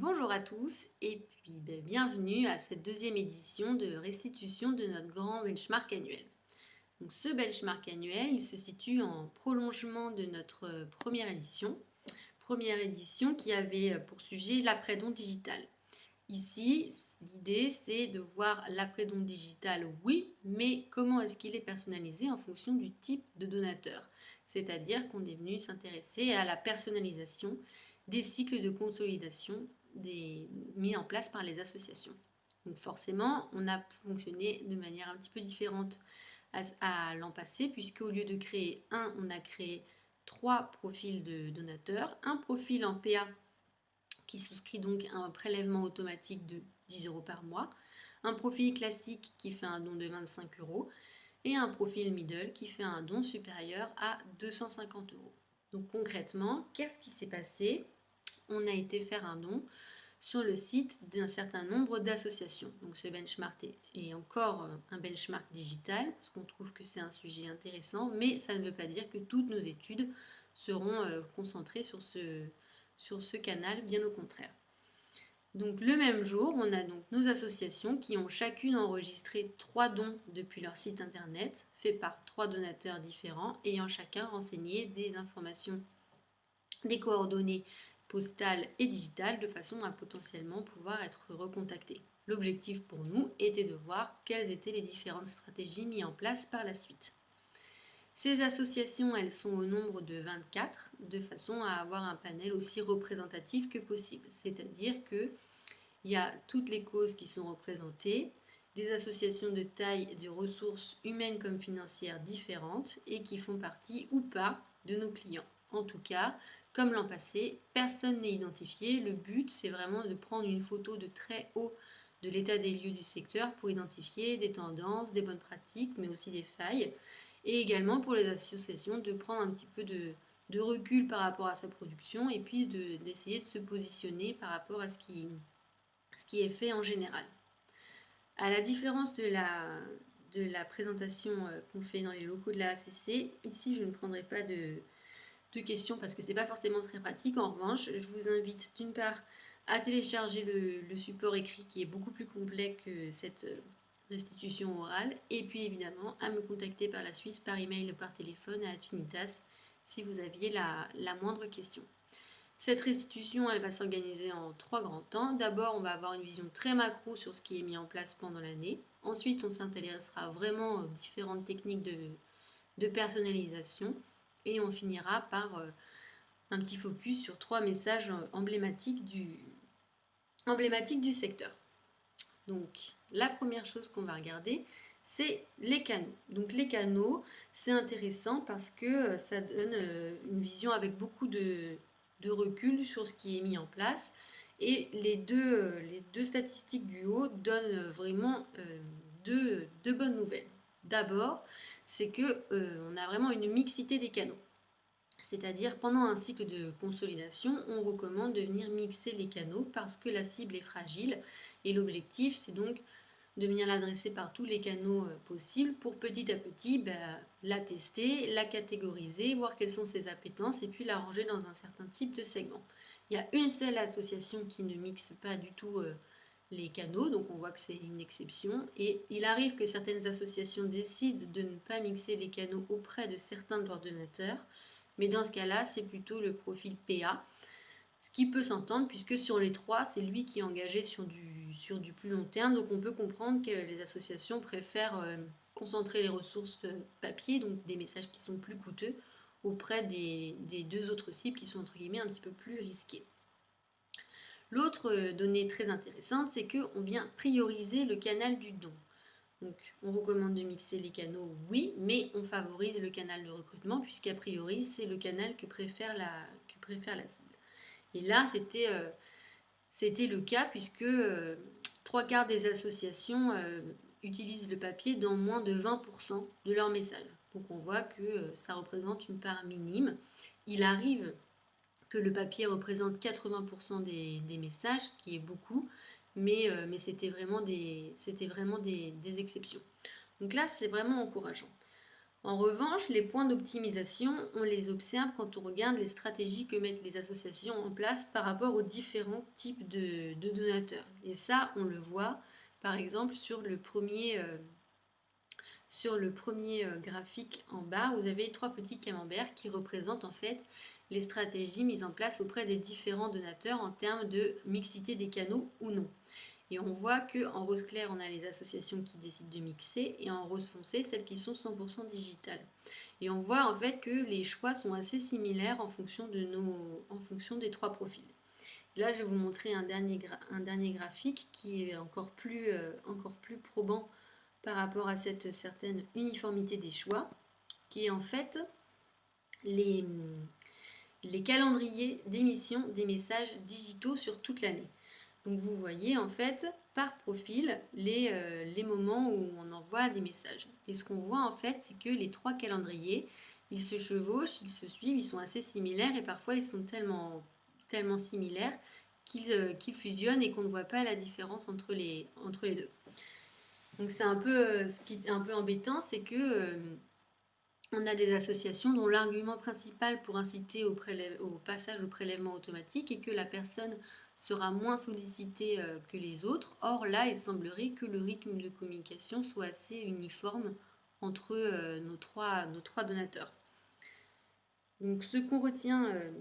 Bonjour à tous et puis bienvenue à cette deuxième édition de restitution de notre grand benchmark annuel. Donc, ce benchmark annuel, il se situe en prolongement de notre première édition qui avait pour sujet l'après-don digital. Ici, l'idée c'est de voir l'après-don digital, oui, mais comment est-ce qu'il est personnalisé en fonction du type de donateur. C'est-à-dire qu'on est venu s'intéresser à la personnalisation des cycles de consolidation mis en place par les associations. Donc forcément, on a fonctionné de manière un petit peu différente à l'an passé, puisqu'au lieu de créer on a créé 3 profils de donateurs, un profil en PA qui souscrit donc à un prélèvement automatique de 10 euros par mois, un profil classique qui fait un don de 25 euros et un profil middle qui fait un don supérieur à 250 euros. Donc concrètement, qu'est-ce qui s'est passé? On a été faire un don sur le site d'un certain nombre d'associations. Donc ce benchmark est encore un benchmark digital, parce qu'on trouve que c'est un sujet intéressant, mais ça ne veut pas dire que toutes nos études seront concentrées sur ce canal, bien au contraire. Donc le même jour, on a donc nos associations qui ont chacune enregistré 3 dons depuis leur site internet, fait par 3 donateurs différents, ayant chacun renseigné des informations, des coordonnées postales et digitales de façon à potentiellement pouvoir être recontactés. L'objectif pour nous était de voir quelles étaient les différentes stratégies mises en place par la suite. Ces associations, elles sont au nombre de 24, de façon à avoir un panel aussi représentatif que possible. C'est-à-dire qu'il y a toutes les causes qui sont représentées, des associations de taille et de ressources humaines comme financières différentes et qui font partie ou pas de nos clients. En tout cas, comme l'an passé, personne n'est identifié. Le but, c'est vraiment de prendre une photo de très haut de l'état des lieux du secteur pour identifier des tendances, des bonnes pratiques, mais aussi des failles. Et également pour les associations de prendre un petit peu de recul par rapport à sa production et puis d'essayer de se positionner par rapport à ce qui est fait en général. À la différence de la présentation qu'on fait dans les locaux de la ACC, ici je ne prendrai pas de questions parce que ce n'est pas forcément très pratique. En revanche, je vous invite d'une part à télécharger le support écrit qui est beaucoup plus complet que cette restitution orale et puis évidemment à me contacter par la suite par email ou par téléphone à Atunitas si vous aviez la moindre question. Cette restitution, elle va s'organiser en 3 grands temps. D'abord, on va avoir une vision très macro sur ce qui est mis en place pendant l'année. Ensuite, on s'intéressera vraiment aux différentes techniques de personnalisation. Et on finira par un petit focus sur 3 messages emblématiques du secteur. Donc, la première chose qu'on va regarder, c'est les canaux. Donc, les canaux, c'est intéressant parce que ça donne une vision avec beaucoup de recul sur ce qui est mis en place. Et les deux statistiques du haut donnent vraiment deux bonnes nouvelles. D'abord, c'est que on a vraiment une mixité des canaux. C'est-à-dire, pendant un cycle de consolidation, on recommande de venir mixer les canaux parce que la cible est fragile et l'objectif, c'est donc de venir l'adresser par tous les canaux possibles pour petit à petit la tester, la catégoriser, voir quelles sont ses appétences et puis la ranger dans un certain type de segment. Il y a une seule association qui ne mixe pas du tout les canaux, donc on voit que c'est une exception. Et il arrive que certaines associations décident de ne pas mixer les canaux auprès de certains de leurs donateurs, mais dans ce cas-là, c'est plutôt le profil PA, ce qui peut s'entendre puisque sur les 3, c'est lui qui est engagé sur du plus long terme. Donc on peut comprendre que les associations préfèrent concentrer les ressources papier, donc des messages qui sont plus coûteux, auprès des 2 autres cibles qui sont entre guillemets un petit peu plus risquées. L'autre donnée très intéressante, c'est qu'on vient prioriser le canal du don. Donc, on recommande de mixer les canaux, oui, mais on favorise le canal de recrutement puisqu'a priori, c'est le canal que préfère la cible. Et là, c'était le cas puisque 3/4 des associations utilisent le papier dans moins de 20% de leurs messages. Donc, on voit que ça représente une part minime. Il arrive que le papier représente 80% des messages, ce qui est beaucoup, mais c'était vraiment des exceptions. Donc là, c'est vraiment encourageant. En revanche, les points d'optimisation, on les observe quand on regarde les stratégies que mettent les associations en place par rapport aux différents types de donateurs. Et ça, on le voit par exemple sur le premier graphique en bas, vous avez 3 petits camemberts qui représentent en fait les stratégies mises en place auprès des différents donateurs en termes de mixité des canaux ou non. Et on voit qu'en rose clair, on a les associations qui décident de mixer et en rose foncé, celles qui sont 100% digitales. Et on voit en fait que les choix sont assez similaires en fonction des 3 profils. Là, je vais vous montrer un dernier graphique qui est encore plus probant par rapport à cette certaine uniformité des choix, qui est en fait les, les calendriers d'émission des messages digitaux sur toute l'année. Donc vous voyez en fait par profil les moments où on envoie des messages. Et ce qu'on voit en fait, c'est que les 3 calendriers, ils se chevauchent, ils se suivent, ils sont assez similaires et parfois ils sont tellement similaires qu'ils fusionnent et qu'on ne voit pas la différence entre les deux. Donc c'est un peu ce qui est un peu embêtant, c'est que on a des associations dont l'argument principal pour inciter au passage au prélèvement automatique est que la personne sera moins sollicitée que les autres. Or là, il semblerait que le rythme de communication soit assez uniforme entre nos trois donateurs. Donc ce qu'on retient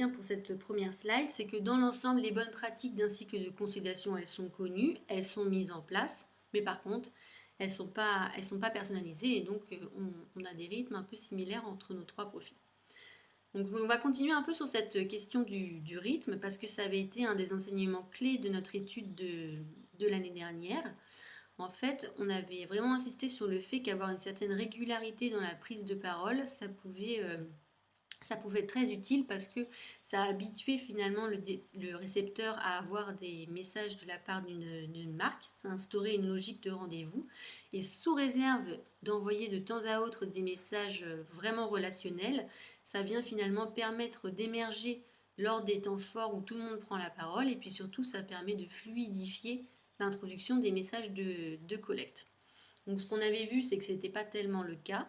pour cette première slide, c'est que dans l'ensemble, les bonnes pratiques d'un cycle de consolidation, elles sont connues, elles sont mises en place, mais par contre, elles sont pas personnalisées et donc on a des rythmes un peu similaires entre nos 3 profils. Donc on va continuer un peu sur cette question du rythme parce que ça avait été un des enseignements clés de notre étude de l'année dernière. En fait, on avait vraiment insisté sur le fait qu'avoir une certaine régularité dans la prise de parole, ça pouvait être très utile parce que ça habituait finalement le récepteur à avoir des messages de la part d'une marque, ça instaurait une logique de rendez-vous et sous réserve d'envoyer de temps à autre des messages vraiment relationnels, ça vient finalement permettre d'émerger lors des temps forts où tout le monde prend la parole et puis surtout ça permet de fluidifier l'introduction des messages de collecte. Donc ce qu'on avait vu, c'est que ce n'était pas tellement le cas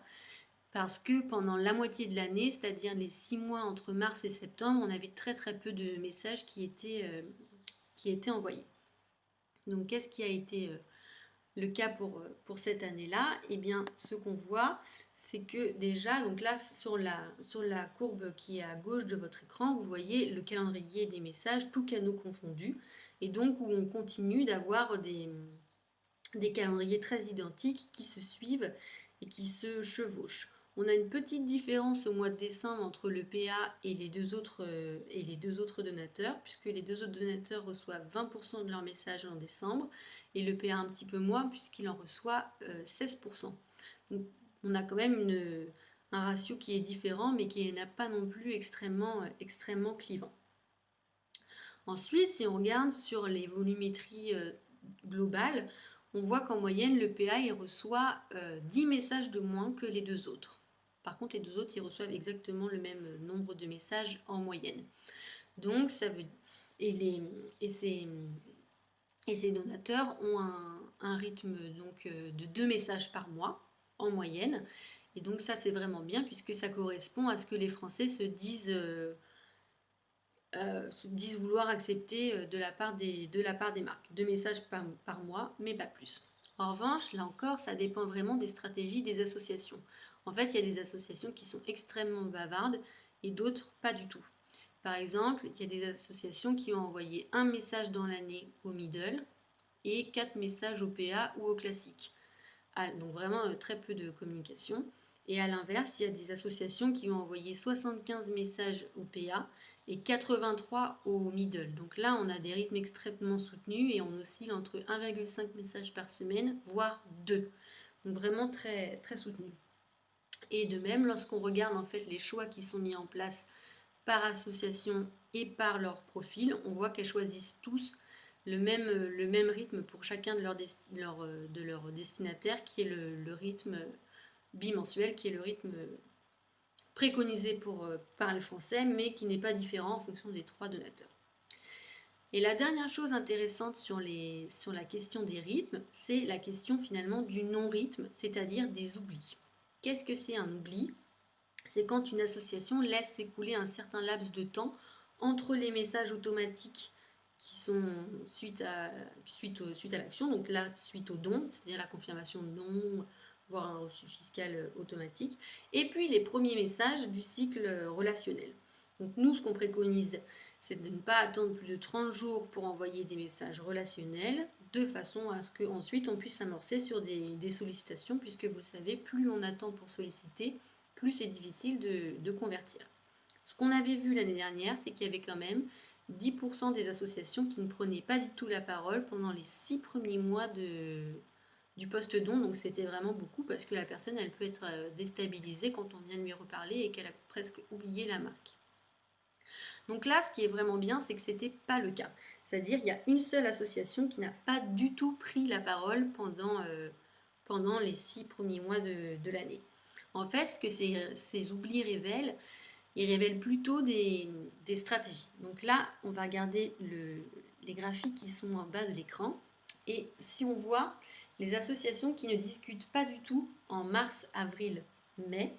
parce que pendant la moitié de l'année, c'est-à-dire les 6 mois entre mars et septembre, on avait très très peu de messages qui étaient envoyés. Donc qu'est-ce qui a été le cas pour cette année-là? Eh bien, ce qu'on voit, c'est que déjà, donc là, sur la courbe qui est à gauche de votre écran, vous voyez le calendrier des messages, tous canaux confondus, et donc où on continue d'avoir des calendriers très identiques qui se suivent et qui se chevauchent. On a une petite différence au mois de décembre entre le PA et les deux autres donateurs, puisque les deux autres donateurs reçoivent 20% de leurs messages en décembre, et le PA un petit peu moins, puisqu'il en reçoit 16%. Donc on a quand même un ratio qui est différent, mais qui n'est pas non plus extrêmement clivant. Ensuite, si on regarde sur les volumétries globales, on voit qu'en moyenne, le PA il reçoit 10 messages de moins que les deux autres. Par contre, les deux autres, ils reçoivent exactement le même nombre de messages en moyenne. Donc, ça veut ces donateurs ont un rythme donc, de 2 messages par mois en moyenne. Et donc, ça, c'est vraiment bien puisque ça correspond à ce que les Français se disent vouloir accepter de la part des marques. 2 messages par mois, mais pas plus. En revanche, là encore, ça dépend vraiment des stratégies des associations. En fait, il y a des associations qui sont extrêmement bavardes et d'autres pas du tout. Par exemple, il y a des associations qui ont envoyé un message dans l'année au middle et 4 messages au PA ou au classique. Donc vraiment très peu de communication. Et à l'inverse, il y a des associations qui ont envoyé 75 messages au PA et 83 au middle. Donc là, on a des rythmes extrêmement soutenus et on oscille entre 1,5 messages par semaine, voire 2. Donc vraiment très, très soutenu. Et de même, lorsqu'on regarde en fait les choix qui sont mis en place par association et par leur profil, on voit qu'elles choisissent tous le même rythme pour chacun de leurs destinataires, qui est le rythme bimensuel, qui est le rythme préconisé par les Français, mais qui n'est pas différent en fonction des 3 donateurs. Et la dernière chose intéressante sur la question des rythmes, c'est la question finalement du non-rythme, c'est-à-dire des oublis. Qu'est-ce que c'est un oubli? C'est quand une association laisse s'écouler un certain laps de temps entre les messages automatiques qui sont suite à l'action, donc là, suite au don, c'est-à-dire la confirmation de don, voire un reçu fiscal automatique, et puis les premiers messages du cycle relationnel. Donc nous, ce qu'on préconise, c'est de ne pas attendre plus de 30 jours pour envoyer des messages relationnels, de façon à ce qu'ensuite on puisse amorcer sur des sollicitations, puisque vous le savez, plus on attend pour solliciter, plus c'est difficile de convertir. Ce qu'on avait vu l'année dernière, c'est qu'il y avait quand même 10% des associations qui ne prenaient pas du tout la parole pendant les 6 premiers mois du post-don. Donc c'était vraiment beaucoup parce que la personne, elle peut être déstabilisée quand on vient de lui reparler et qu'elle a presque oublié la marque. Donc là, ce qui est vraiment bien, c'est que ce n'était pas le cas. C'est-à-dire qu'il y a une seule association qui n'a pas du tout pris la parole pendant les 6 premiers mois de l'année. En fait, ce que ces oublis révèlent, ils révèlent plutôt des stratégies. Donc là, on va regarder les graphiques qui sont en bas de l'écran. Et si on voit les associations qui ne discutent pas du tout en mars, avril, mai,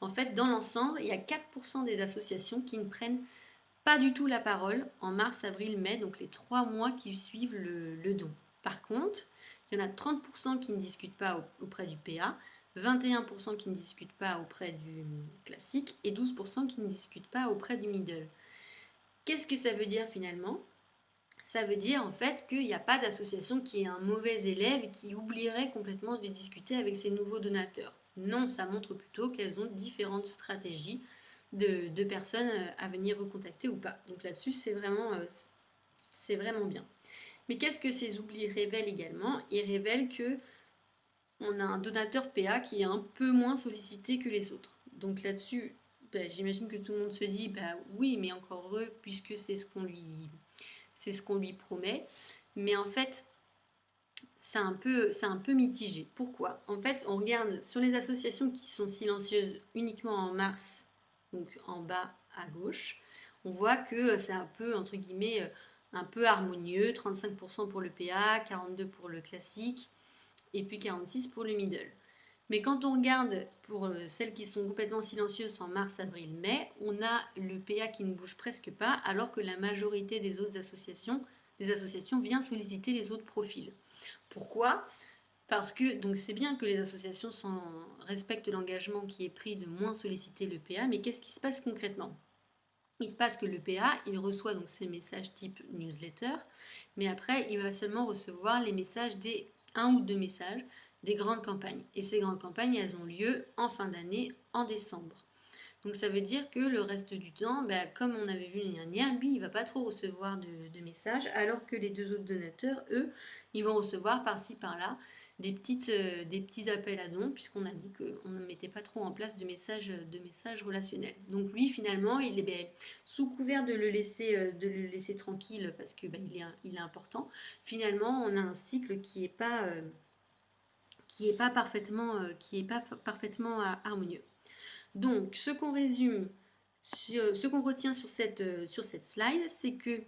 en fait, dans l'ensemble, il y a 4% des associations qui ne prennent pas du tout la parole en mars, avril, mai, donc les 3 mois qui suivent le don. Par contre, il y en a 30% qui ne discutent pas auprès du PA, 21% qui ne discutent pas auprès du classique et 12% qui ne discutent pas auprès du middle. Qu'est-ce que ça veut dire finalement? Ça veut dire en fait qu'il n'y a pas d'association qui est un mauvais élève et qui oublierait complètement de discuter avec ses nouveaux donateurs. Non, ça montre plutôt qu'elles ont différentes stratégies de personnes à venir recontacter ou pas. Donc là-dessus, c'est vraiment bien. Mais qu'est-ce que ces oublis révèlent également? Ils révèlent que on a un donateur PA qui est un peu moins sollicité que les autres. Donc là-dessus, j'imagine que tout le monde se dit, oui, mais encore heureux, puisque c'est ce qu'on lui promet. Mais en fait, c'est un peu mitigé. Pourquoi? En fait, on regarde sur les associations qui sont silencieuses uniquement en mars, donc en bas à gauche, on voit que c'est un peu, entre guillemets, un peu harmonieux, 35% pour le PA, 42% pour le classique, et puis 46% pour le middle. Mais quand on regarde pour celles qui sont complètement silencieuses en mars, avril, mai, on a le PA qui ne bouge presque pas, alors que la majorité des autres associations, vient solliciter les autres profils. Pourquoi? Parce que donc c'est bien que les associations respectent l'engagement qui est pris de moins solliciter le PA, mais qu'est-ce qui se passe concrètement? Il se passe que le PA, il reçoit donc ces messages type newsletter, mais après, il va seulement recevoir les messages des 1 ou 2 messages des grandes campagnes. Et ces grandes campagnes, elles ont lieu en fin d'année, en décembre. Donc ça veut dire que le reste du temps, comme on avait vu l'année dernière, lui, il ne va pas trop recevoir de messages, alors que les 2 autres donateurs, eux, ils vont recevoir par-ci, par-là des petits appels à dons, puisqu'on a dit qu'on ne mettait pas trop en place de messages relationnels. Donc lui, finalement, il est sous couvert de le laisser tranquille, parce que il est important. Finalement, on a un cycle qui n'est pas parfaitement harmonieux. Donc, ce qu'on retient sur cette slide, c'est que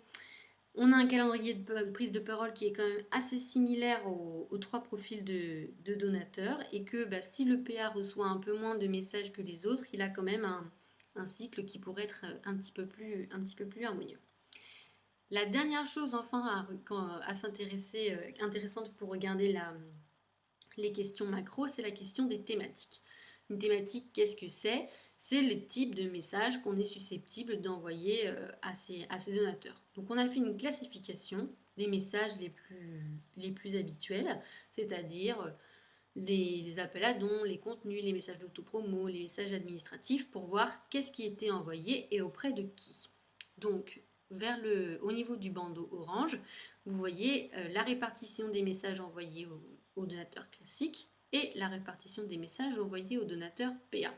on a un calendrier de prise de parole qui est quand même assez similaire aux 3 profils de donateurs, et que si le PA reçoit un peu moins de messages que les autres, il a quand même un cycle qui pourrait être un petit peu plus harmonieux. La dernière chose enfin à s'intéresser, intéressante pour regarder les questions macro, c'est la question des thématiques. Une thématique, qu'est-ce que c'est? C'est le type de message qu'on est susceptible d'envoyer à ces donateurs. Donc on a fait une classification des messages les plus habituels, c'est-à-dire les appels à dons, les contenus, les messages d'autopromo, les messages administratifs, pour voir qu'est-ce qui était envoyé et auprès de qui. Donc au niveau du bandeau orange, vous voyez la répartition des messages envoyés aux donateurs classiques et la répartition des messages envoyés aux donateurs PA.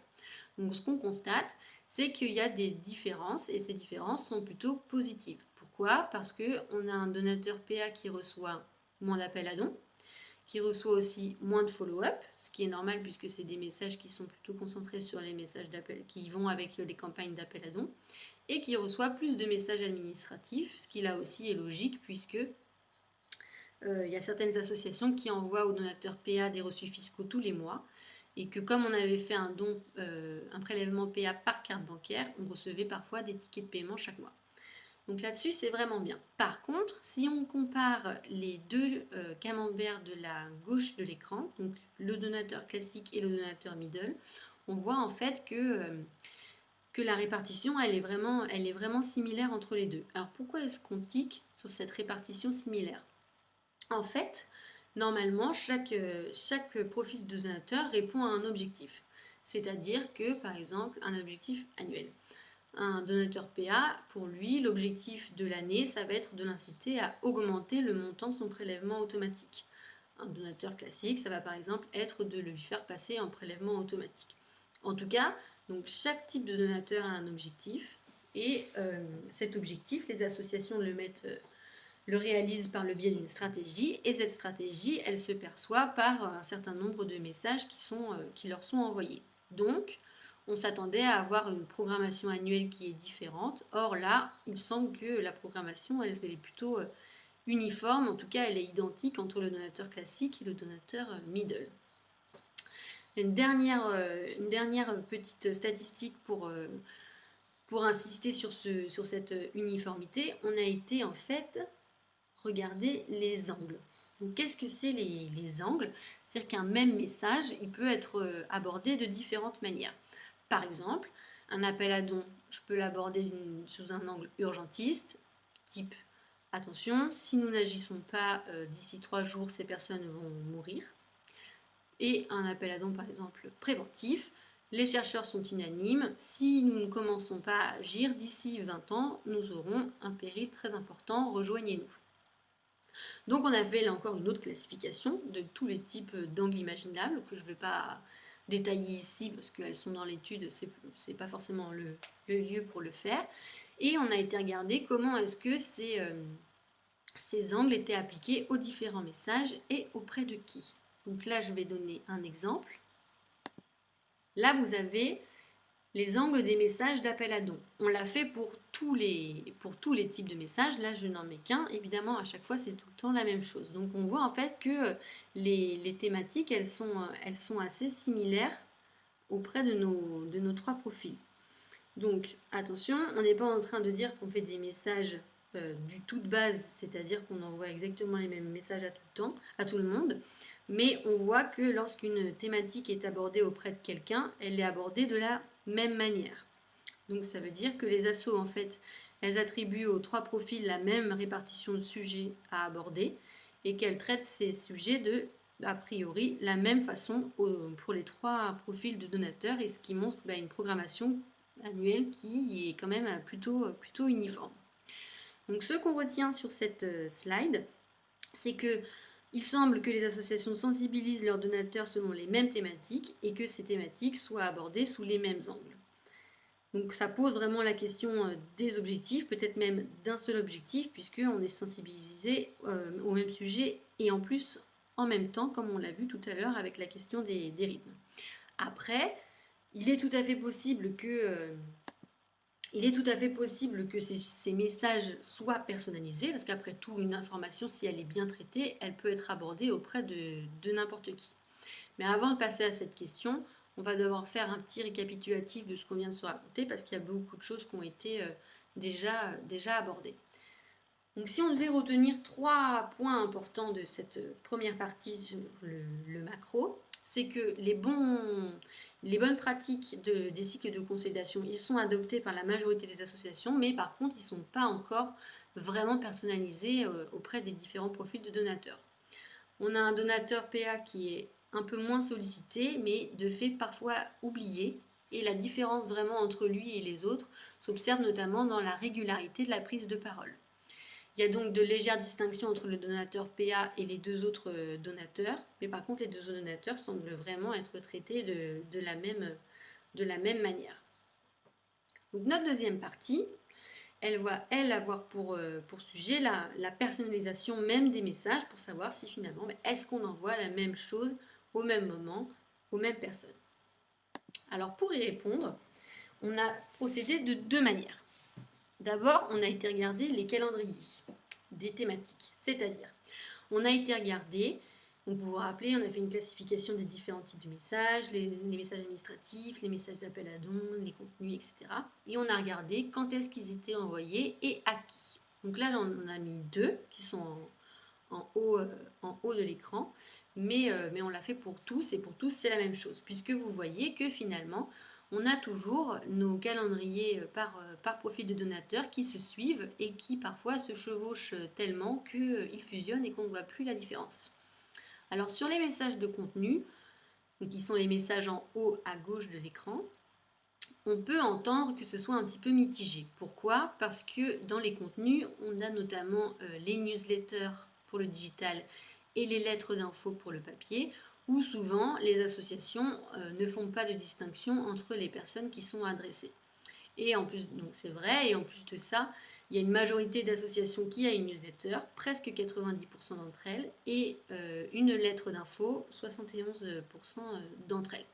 Donc ce qu'on constate, c'est qu'il y a des différences, et ces différences sont plutôt positives. Pourquoi? Parce qu'on a un donateur PA qui reçoit moins d'appels à dons, qui reçoit aussi moins de follow-up, ce qui est normal puisque c'est des messages qui sont plutôt concentrés sur les messages d'appel qui vont avec les campagnes d'appel à dons. et qui reçoit plus de messages administratifs, ce qui là aussi est logique puisque il y a certaines associations qui envoient aux donateurs PA des reçus fiscaux tous les mois et que comme on avait fait un don, un prélèvement PA par carte bancaire, on recevait parfois des tickets de paiement chaque mois. Donc là-dessus, c'est vraiment bien. Par contre, si on compare les deux camemberts de la gauche de l'écran, donc le donateur classique et le donateur middle, on voit en fait que la répartition, elle est vraiment similaire entre les deux. Alors pourquoi est-ce qu'on tique sur cette répartition similaire? En fait, normalement, chaque profil de donateur répond à un objectif. C'est-à-dire que, par exemple, un objectif annuel. Un donateur PA, pour lui, l'objectif de l'année, ça va être de l'inciter à augmenter le montant de son prélèvement automatique. Un donateur classique, ça va par exemple être de lui faire passer en prélèvement automatique. En tout cas, donc chaque type de donateur a un objectif et cet objectif, les associations le réalisent par le biais d'une stratégie et cette stratégie, elle se perçoit par un certain nombre de messages qui leur sont envoyés. Donc, on s'attendait à avoir une programmation annuelle qui est différente. Or là, il semble que la programmation, elle est plutôt uniforme. En tout cas, elle est identique entre le donateur classique et le donateur middle. Une dernière petite statistique pour insister sur cette uniformité. On a été en fait regarder les angles. Donc, qu'est-ce que c'est les angles? C'est-à-dire qu'un même message, il peut être abordé de différentes manières. Par exemple, un appel à don, je peux l'aborder sous un angle urgentiste, type « Attention, si nous n'agissons pas d'ici 3 jours, ces personnes vont mourir ». Et un appel à don, par exemple, préventif, « Les chercheurs sont unanimes, si nous ne commençons pas à agir, d'ici 20 ans, nous aurons un péril très important, rejoignez-nous ». Donc on a fait là encore une autre classification de tous les types d'angles imaginables que je ne vais pas détailler ici parce qu'elles sont dans l'étude, c'est pas forcément le lieu pour le faire. Et on a été regarder comment est-ce que ces angles étaient appliqués aux différents messages et auprès de qui. Donc là, je vais donner un exemple. Là, vous avez les angles des messages d'appel à don. On l'a fait pour tous les types de messages. Là, je n'en mets qu'un. Évidemment, à chaque fois, c'est tout le temps la même chose. Donc, on voit en fait que les thématiques, elles sont assez similaires auprès de nos 3 profils. Donc, attention, on n'est pas en train de dire qu'on fait des messages du tout de base, c'est-à-dire qu'on envoie exactement les mêmes messages à tout le monde. Mais on voit que lorsqu'une thématique est abordée auprès de quelqu'un, elle est abordée de la même manière. Donc ça veut dire que les assos, en fait, elles attribuent aux 3 profils la même répartition de sujets à aborder et qu'elles traitent ces sujets a priori, la même façon pour les 3 profils de donateurs et ce qui montre une programmation annuelle qui est quand même plutôt uniforme. Donc ce qu'on retient sur cette slide, c'est que il semble que les associations sensibilisent leurs donateurs selon les mêmes thématiques et que ces thématiques soient abordées sous les mêmes angles. Donc ça pose vraiment la question des objectifs, peut-être même d'un seul objectif, puisqu'on est sensibilisé au même sujet et en plus en même temps, comme on l'a vu tout à l'heure avec la question des rythmes. Après, il est tout à fait possible que ces messages soient personnalisés, parce qu'après tout, une information, si elle est bien traitée, elle peut être abordée auprès de n'importe qui. Mais avant de passer à cette question, on va devoir faire un petit récapitulatif de ce qu'on vient de se raconter, parce qu'il y a beaucoup de choses qui ont été déjà abordées. Donc si on devait retenir 3 points importants de cette première partie sur le macro, c'est que les bonnes pratiques des cycles de consolidation, ils sont adoptés par la majorité des associations, mais par contre, ils ne sont pas encore vraiment personnalisés auprès des différents profils de donateurs. On a un donateur PA qui est un peu moins sollicité, mais de fait parfois oublié, et la différence vraiment entre lui et les autres s'observe notamment dans la régularité de la prise de parole. Il y a donc de légères distinctions entre le donateur PA et les 2 autres donateurs, mais par contre les 2 autres donateurs semblent vraiment être traités de la même manière. Donc notre deuxième partie, elle va avoir pour sujet la personnalisation même des messages pour savoir si finalement est-ce qu'on envoie la même chose au même moment aux mêmes personnes. Alors pour y répondre, on a procédé de 2 manières. D'abord, on a été regarder les calendriers des thématiques, c'est-à-dire, on a été regarder, donc vous vous rappelez, on a fait une classification des différents types de messages, les messages administratifs, les messages d'appel à dons, les contenus, etc. Et on a regardé quand est-ce qu'ils étaient envoyés et à qui. Donc là, on a mis deux qui sont en haut de l'écran, mais on l'a fait pour tous, et pour tous c'est la même chose, puisque vous voyez que finalement on a toujours nos calendriers par profil de donateur qui se suivent et qui parfois se chevauchent tellement qu'ils fusionnent et qu'on ne voit plus la différence. Alors sur les messages de contenu, qui sont les messages en haut à gauche de l'écran, on peut entendre que ce soit un petit peu mitigé. Pourquoi? Parce que dans les contenus, on a notamment les newsletters pour le digital et les lettres d'info pour le papier, où souvent les associations ne font pas de distinction entre les personnes qui sont adressées. Et en plus, donc c'est vrai, et en plus de ça, il y a une majorité d'associations qui a une newsletter, presque 90% d'entre elles, et une lettre d'info, 71% d'entre elles.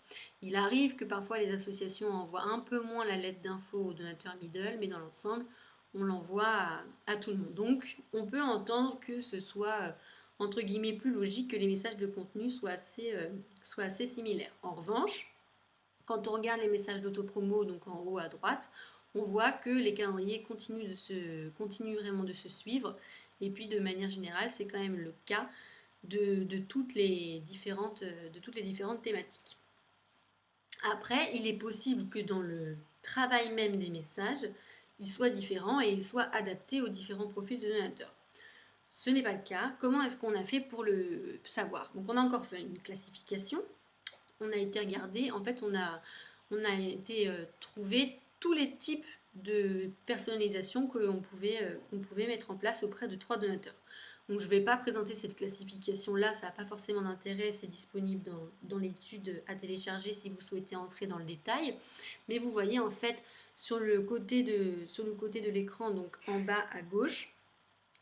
Il arrive que parfois les associations envoient un peu moins la lettre d'info aux donateurs middle, mais dans l'ensemble, on l'envoie à tout le monde. Donc, on peut entendre que ce soit, entre guillemets, plus logique que les messages de contenu soient assez similaires. En revanche, quand on regarde les messages d'autopromo, donc en haut à droite, on voit que les calendriers continuent vraiment de se suivre. Et puis de manière générale, c'est quand même le cas de toutes les différentes thématiques. Après, il est possible que dans le travail même des messages, il soit différent et il soit adapté aux différents profils de donateurs. Ce n'est pas le cas. Comment est-ce qu'on a fait pour le savoir? Donc on a encore fait une classification. On a été regarder, en fait on a été trouver tous les types de personnalisation qu'on pouvait mettre en place auprès de 3 donateurs. Donc je ne vais pas présenter cette classification là, ça n'a pas forcément d'intérêt, c'est disponible dans l'étude à télécharger si vous souhaitez entrer dans le détail. Mais vous voyez en fait sur le côté de l'écran, donc en bas à gauche,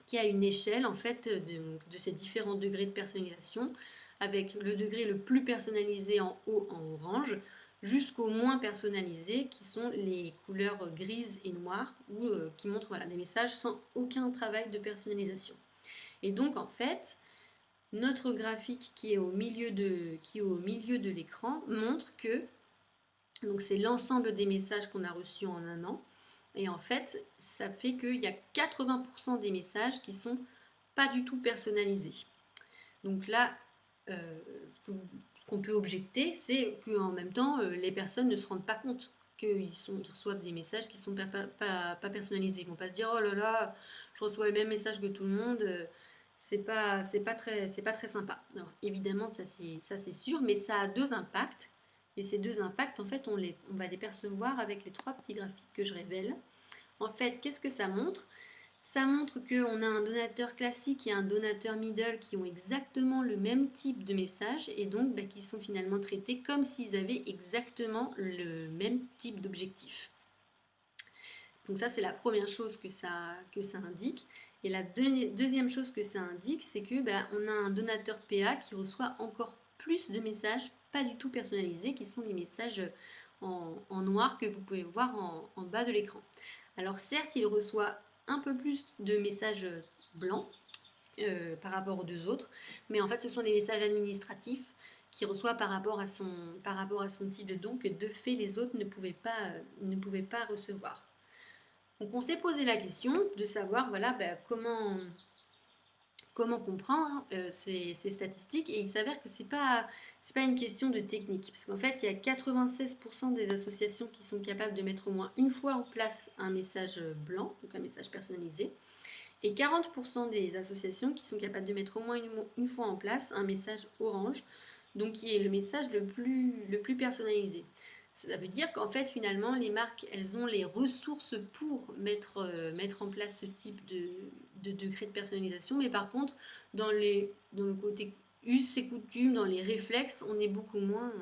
qu'il y a une échelle en fait de ces différents degrés de personnalisation, avec le degré le plus personnalisé en haut en orange, jusqu'au moins personnalisé qui sont les couleurs grises et noires, ou qui montrent voilà, des messages sans aucun travail de personnalisation. Et donc en fait, notre graphique qui est au milieu de l'écran montre que donc c'est l'ensemble des messages qu'on a reçus en un an. Et en fait, ça fait qu'il y a 80% des messages qui sont pas du tout personnalisés. Donc là, ce qu'on peut objecter, c'est qu'en même temps, les personnes ne se rendent pas compte qu'ils reçoivent des messages qui ne sont pas personnalisés. Ils ne vont pas se dire « Oh là là, je reçois le même message que tout le monde, c'est pas très sympa. » Alors évidemment, ça c'est sûr, mais ça a deux impacts. Et ces deux impacts, en fait, on va les percevoir avec les 3 petits graphiques que je révèle. En fait, qu'est-ce que ça montre? Ça montre qu'on a un donateur classique et un donateur middle qui ont exactement le même type de message et donc qui sont finalement traités comme s'ils avaient exactement le même type d'objectif. Donc ça, c'est la première chose que ça indique. Et la deuxième chose que ça indique, c'est que on a un donateur PA qui reçoit encore plus de messages pas du tout personnalisés, qui sont les messages en noir que vous pouvez voir en bas de l'écran. Alors certes, il reçoit un peu plus de messages blancs par rapport aux deux autres, mais en fait ce sont les messages administratifs qu'il reçoit par rapport à son type de don que de fait les autres ne pouvaient pas recevoir. Donc on s'est posé la question de savoir voilà, comment comprendre ces statistiques, et il s'avère que c'est pas une question de technique, parce qu'en fait il y a 96% des associations qui sont capables de mettre au moins une fois en place un message blanc, donc un message personnalisé, et 40% des associations qui sont capables de mettre au moins une fois en place un message orange, donc qui est le message le plus personnalisé. Ça veut dire qu'en fait, finalement, les marques, elles ont les ressources pour mettre en place ce type de degré de personnalisation, mais par contre, dans le côté us et coutumes, dans les réflexes, on est beaucoup moins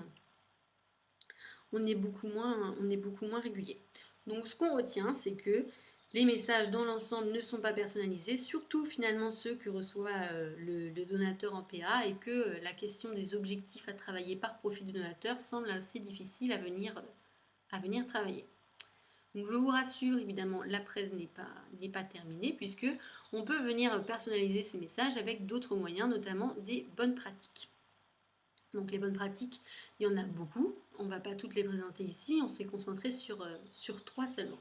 régulier. Donc, ce qu'on retient, c'est que les messages dans l'ensemble ne sont pas personnalisés, surtout finalement ceux que reçoit le donateur en PA, et que la question des objectifs à travailler par profil de donateur semble assez difficile à venir travailler. Donc je vous rassure, évidemment, la presse n'est pas terminée puisque on peut venir personnaliser ces messages avec d'autres moyens, notamment des bonnes pratiques. Donc les bonnes pratiques, il y en a beaucoup. On ne va pas toutes les présenter ici, on s'est concentré sur 3 seulement.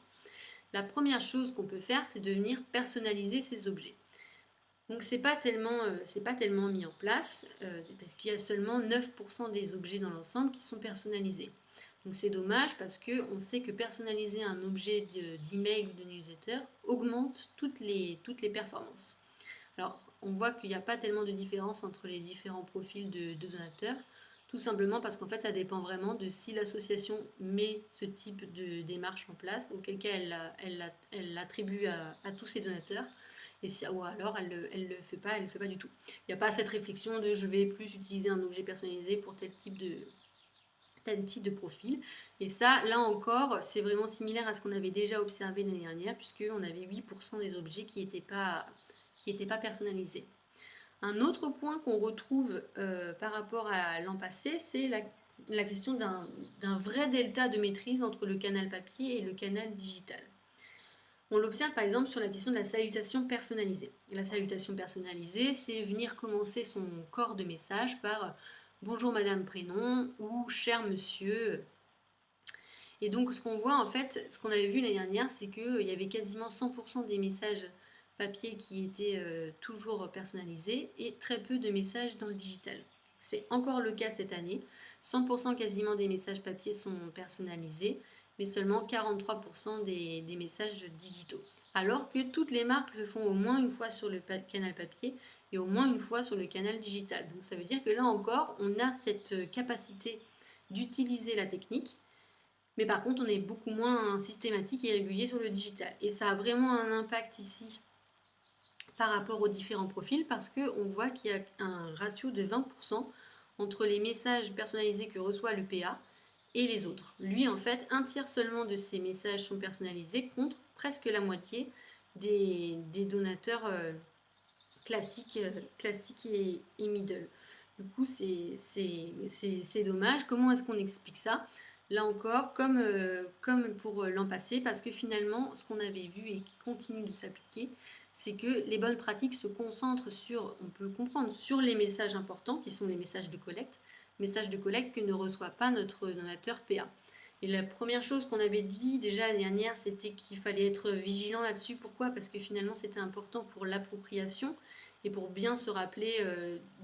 La première chose qu'on peut faire, c'est de venir personnaliser ces objets. Donc c'est pas tellement mis en place, parce qu'il y a seulement 9% des objets dans l'ensemble qui sont personnalisés. Donc c'est dommage parce qu'on sait que personnaliser un objet d'email ou de newsletter augmente toutes les performances. Alors on voit qu'il n'y a pas tellement de différence entre les différents profils de donateurs, tout simplement parce qu'en fait ça dépend vraiment de si l'association met ce type de démarche en place, auquel cas elle l'attribue à tous ses donateurs, ou alors elle le fait pas du tout. Il n'y a pas cette réflexion de je vais plus utiliser un objet personnalisé pour tel type de profil. Et ça, là encore, c'est vraiment similaire à ce qu'on avait déjà observé l'année dernière, puisqu'on avait 8% des objets qui n'étaient pas personnalisés. Un autre point qu'on retrouve par rapport à l'an passé, c'est la question d'un vrai delta de maîtrise entre le canal papier et le canal digital. On l'observe par exemple sur la question de la salutation personnalisée. La salutation personnalisée, c'est venir commencer son corps de message par bonjour madame prénom ou cher monsieur. Et donc ce qu'on voit en fait, ce qu'on avait vu l'année dernière, c'est qu'il y avait quasiment 100% des messages papier qui étaient toujours personnalisés et très peu de messages dans le digital. C'est encore le cas cette année. 100% quasiment des messages papier sont personnalisés, mais seulement 43% des messages digitaux. Alors que toutes les marques le font au moins une fois sur le canal papier et au moins une fois sur le canal digital. Donc ça veut dire que là encore, on a cette capacité d'utiliser la technique, mais par contre, on est beaucoup moins systématique et régulier sur le digital. Et ça a vraiment un impact ici par rapport aux différents profils parce qu'on voit qu'il y a un ratio de 20% entre les messages personnalisés que reçoit le PA et les autres. Lui, en fait, un tiers seulement de ces messages sont personnalisés contre presque la moitié des donateurs classiques et middle. Du coup, c'est dommage. Comment est-ce qu'on explique ça? Là encore, comme pour l'an passé, parce que finalement, ce qu'on avait vu et qui continue de s'appliquer, c'est que les bonnes pratiques se concentrent sur, on peut le comprendre, sur les messages importants, qui sont les messages de collecte que ne reçoit pas notre donateur PA. Et la première chose qu'on avait dit déjà l'année dernière, c'était qu'il fallait être vigilant là-dessus. Pourquoi? Parce que finalement, c'était important pour l'appropriation et pour bien se rappeler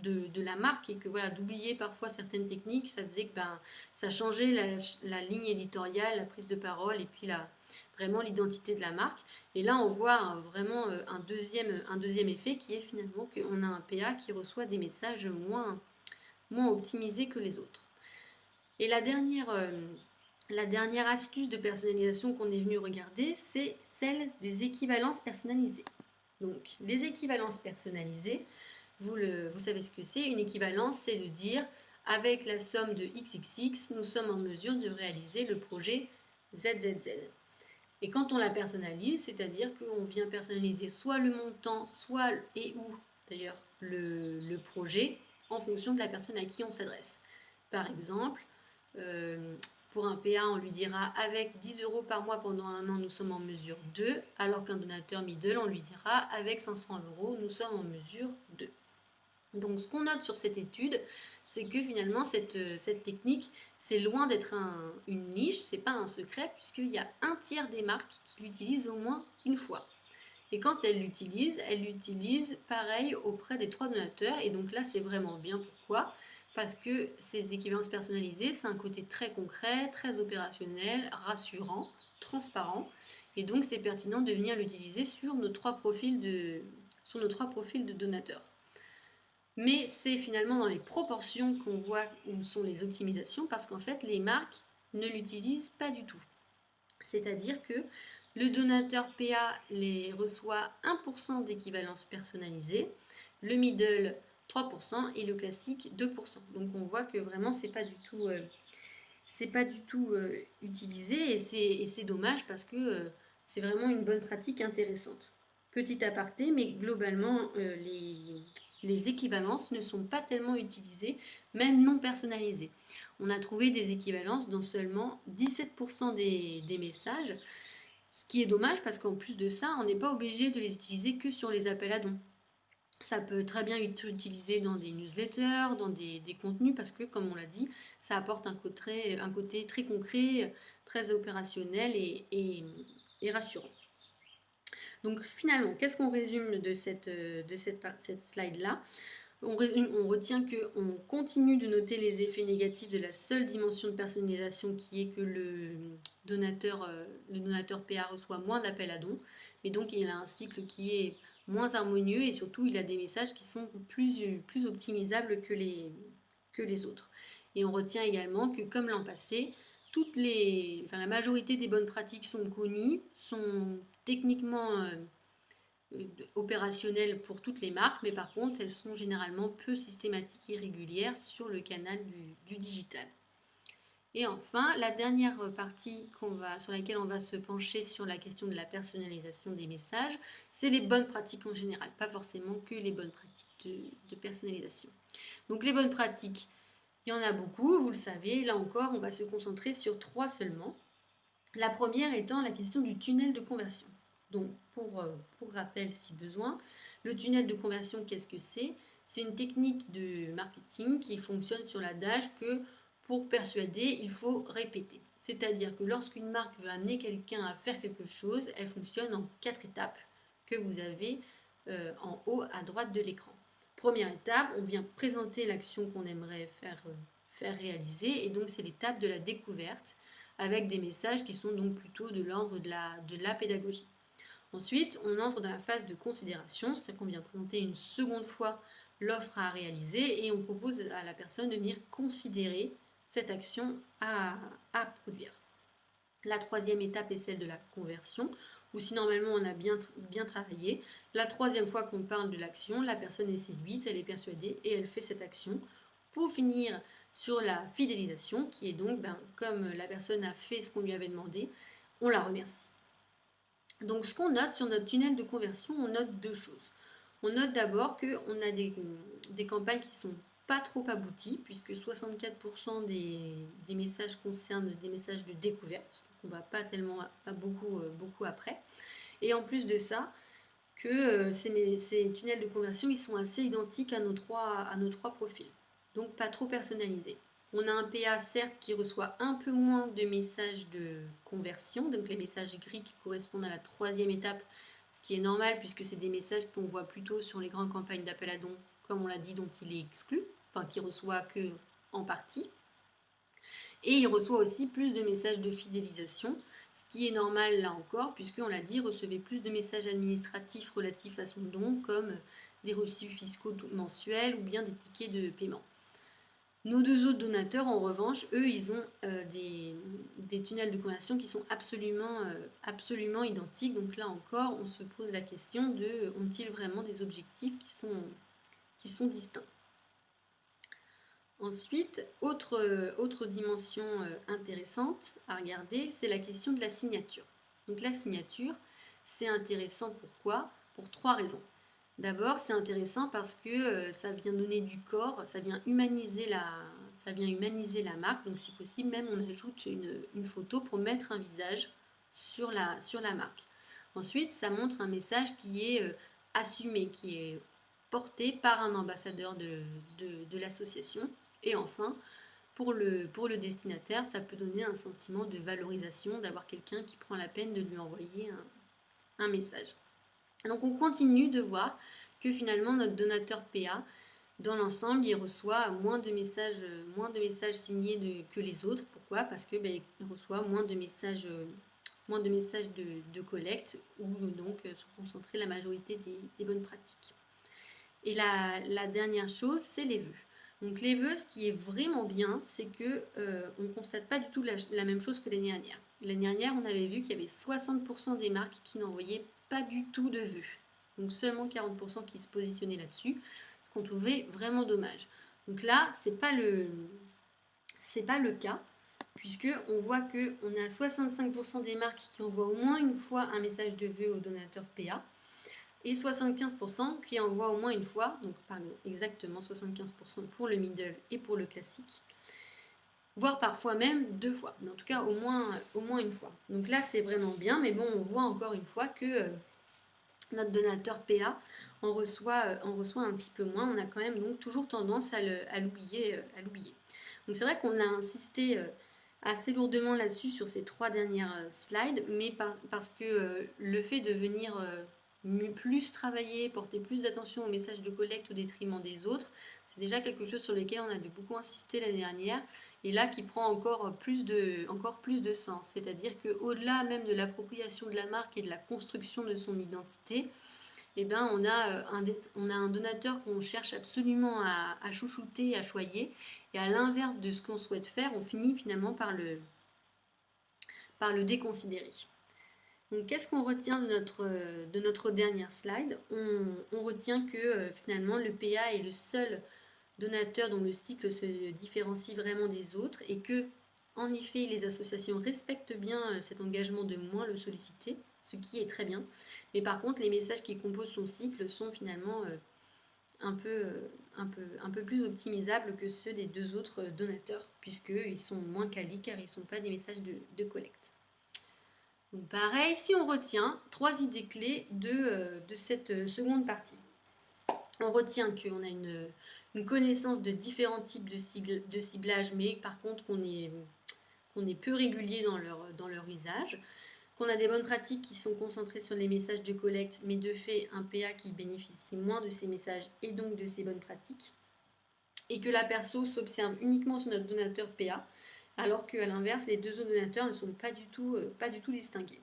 de la marque et que voilà, d'oublier parfois certaines techniques, ça faisait que ça changeait la ligne éditoriale, la prise de parole et puis vraiment l'identité de la marque. Et là, on voit vraiment un deuxième effet qui est finalement qu'on a un PA qui reçoit des messages moins optimisés que les autres. Et la dernière astuce de personnalisation qu'on est venu regarder, c'est celle des équivalences personnalisées. Donc, les équivalences personnalisées, vous savez ce que c'est. Une équivalence, c'est de dire, avec la somme de XXX, nous sommes en mesure de réaliser le projet ZZZ. Et quand on la personnalise, c'est-à-dire qu'on vient personnaliser soit le montant, soit et ou d'ailleurs le projet, en fonction de la personne à qui on s'adresse. Par exemple, pour un PA, on lui dira avec 10 € par mois pendant un an, nous sommes en mesure de, alors qu'un donateur middle, on lui dira avec 500 €, nous sommes en mesure de. Donc ce qu'on note sur cette étude, c'est que finalement cette technique, c'est loin d'être une niche, c'est pas un secret, puisqu'il y a un tiers des marques qui l'utilisent au moins une fois. Et quand elles l'utilisent pareil auprès des 3 donateurs, et donc là c'est vraiment bien. Pourquoi ? Parce que ces équivalences personnalisées, c'est un côté très concret, très opérationnel, rassurant, transparent. Et donc, c'est pertinent de venir l'utiliser sur nos 3 profils de donateurs. Mais c'est finalement dans les proportions qu'on voit où sont les optimisations, parce qu'en fait, les marques ne l'utilisent pas du tout. C'est-à-dire que le donateur PA les reçoit 1% d'équivalence personnalisée, le middle 3% et le classique 2%. Donc on voit que vraiment c'est pas du tout utilisé et c'est dommage parce que c'est vraiment une bonne pratique intéressante. Petit aparté, mais globalement les équivalences ne sont pas tellement utilisées, même non personnalisées. On a trouvé des équivalences dans seulement 17% des messages. Ce qui est dommage parce qu'en plus de ça, on n'est pas obligé de les utiliser que sur les appels à dons. Ça peut très bien être utilisé dans des newsletters, dans des contenus, parce que, comme on l'a dit, ça apporte un côté très concret, très opérationnel et rassurant. Donc finalement, qu'est-ce qu'on résume de cette slide-là? On retient qu'on continue de noter les effets négatifs de la seule dimension de personnalisation qui est que le donateur PA reçoit moins d'appels à dons, mais donc il a un cycle qui est moins harmonieux et surtout il a des messages qui sont plus optimisables que les autres. Et on retient également que comme l'an passé, la majorité des bonnes pratiques sont connues, sont techniquement opérationnelles pour toutes les marques, mais par contre elles sont généralement peu systématiques et régulières sur le canal du digital. Et enfin, la dernière partie sur laquelle on va se pencher sur la question de la personnalisation des messages, c'est les bonnes pratiques en général, pas forcément que les bonnes pratiques de personnalisation. Donc les bonnes pratiques, il y en a beaucoup, vous le savez, là encore on va se concentrer sur 3 seulement. La première étant la question du tunnel de conversion. Donc pour rappel si besoin, le tunnel de conversion, qu'est-ce que c'est? C'est une technique de marketing qui fonctionne sur l'adage que pour persuader, il faut répéter. C'est-à-dire que lorsqu'une marque veut amener quelqu'un à faire quelque chose, elle fonctionne en 4 étapes que vous avez en haut à droite de l'écran. Première étape, on vient présenter l'action qu'on aimerait faire réaliser, et donc c'est l'étape de la découverte avec des messages qui sont donc plutôt de l'ordre de la pédagogie. Ensuite, on entre dans la phase de considération, c'est-à-dire qu'on vient présenter une seconde fois l'offre à réaliser et on propose à la personne de venir considérer cette action à produire. La troisième étape est celle de la conversion, où si normalement on a bien travaillé, la troisième fois qu'on parle de l'action, la personne est séduite, elle est persuadée et elle fait cette action pour finir sur la fidélisation, qui est donc, comme la personne a fait ce qu'on lui avait demandé, on la remercie. Donc ce qu'on note sur notre tunnel de conversion, on note 2 choses. On note d'abord qu'on a des campagnes qui sont pas trop abouties, puisque 64% des messages concernent des messages de découverte. On va pas beaucoup après. Et en plus de ça, que ces tunnels de conversion, ils sont assez identiques à nos trois profils. Donc pas trop personnalisés. On a un PA certes qui reçoit un peu moins de messages de conversion, donc les messages gris qui correspondent à la troisième étape, ce qui est normal puisque c'est des messages qu'on voit plutôt sur les grandes campagnes d'appel à dons, comme on l'a dit, dont il est exclu, enfin qui reçoit que en partie. Et il reçoit aussi plus de messages de fidélisation, ce qui est normal là encore, puisqu'on l'a dit, recevait plus de messages administratifs relatifs à son don, comme des reçus fiscaux mensuels ou bien des tickets de paiement. Nos 2 autres donateurs, en revanche, eux, ils ont des tunnels de conversion qui sont absolument identiques. Donc là encore, on se pose la question de ont-ils vraiment des objectifs qui sont distincts? Ensuite, autre dimension intéressante à regarder, c'est la question de la signature. Donc la signature, c'est intéressant pourquoi? Pour 3 raisons. D'abord, c'est intéressant parce que ça vient donner du corps, ça vient humaniser la marque. Donc si possible, même on ajoute une photo pour mettre un visage sur la marque. Ensuite, ça montre un message qui est assumé, qui est porté par un ambassadeur de l'association. Et enfin, pour le destinataire, ça peut donner un sentiment de valorisation, d'avoir quelqu'un qui prend la peine de lui envoyer un message. Donc on continue de voir que finalement notre donateur PA, dans l'ensemble, il reçoit moins de messages signés que les autres. Pourquoi? Parce que il reçoit moins de messages de collecte, où donc se concentrer la majorité des bonnes pratiques. Et la dernière chose, c'est les vœux. Donc les vœux, ce qui est vraiment bien, c'est que on ne constate pas du tout la même chose que l'année dernière. L'année dernière, on avait vu qu'il y avait 60% des marques qui n'envoyaient pas du tout de vœux. Donc seulement 40% qui se positionnaient là-dessus, ce qu'on trouvait vraiment dommage. Donc là, c'est pas le cas, puisqu'on voit qu'on a 65% des marques qui envoient au moins une fois un message de vœux au donateur PA, et 75% qui envoient au moins une fois, donc exactement 75% pour le middle et pour le classique. voire parfois même 2 fois, mais en tout cas au moins une fois. Donc là c'est vraiment bien, mais bon, on voit encore une fois que notre donateur PA en reçoit un petit peu moins. On a quand même donc toujours tendance à l'oublier. Donc c'est vrai qu'on a insisté assez lourdement là-dessus sur ces 3 dernières slides, mais parce que le fait de venir plus travailler, porter plus d'attention aux messages de collecte au détriment des autres, c'est déjà quelque chose sur lequel on avait beaucoup insisté l'année dernière, et là qui prend encore plus de sens. C'est-à-dire qu'au-delà même de l'appropriation de la marque et de la construction de son identité, eh ben, on a un donateur qu'on cherche absolument à chouchouter, à choyer, et à l'inverse de ce qu'on souhaite faire, on finit finalement par le déconsidérer. Donc, qu'est-ce qu'on retient de notre dernière slide? On retient que finalement le PA est le seul donateur dont le cycle se différencie vraiment des autres, et que, en effet, les associations respectent bien cet engagement de moins le solliciter, ce qui est très bien. Mais par contre, les messages qui composent son cycle sont finalement un peu plus optimisables que ceux des 2 autres donateurs, puisqu'ils sont moins quali car ils ne sont pas des messages de collecte. Donc pareil, si on retient 3 idées clés de cette seconde partie. On retient qu'on a une connaissance de différents types de ciblage, mais par contre qu'on est peu régulier dans leur usage, qu'on a des bonnes pratiques qui sont concentrées sur les messages de collecte, mais de fait un PA qui bénéficie moins de ces messages et donc de ces bonnes pratiques, et que la perso s'observe uniquement sur notre donateur PA, alors qu'à l'inverse, les 2 autres donateurs ne sont pas du tout distingués.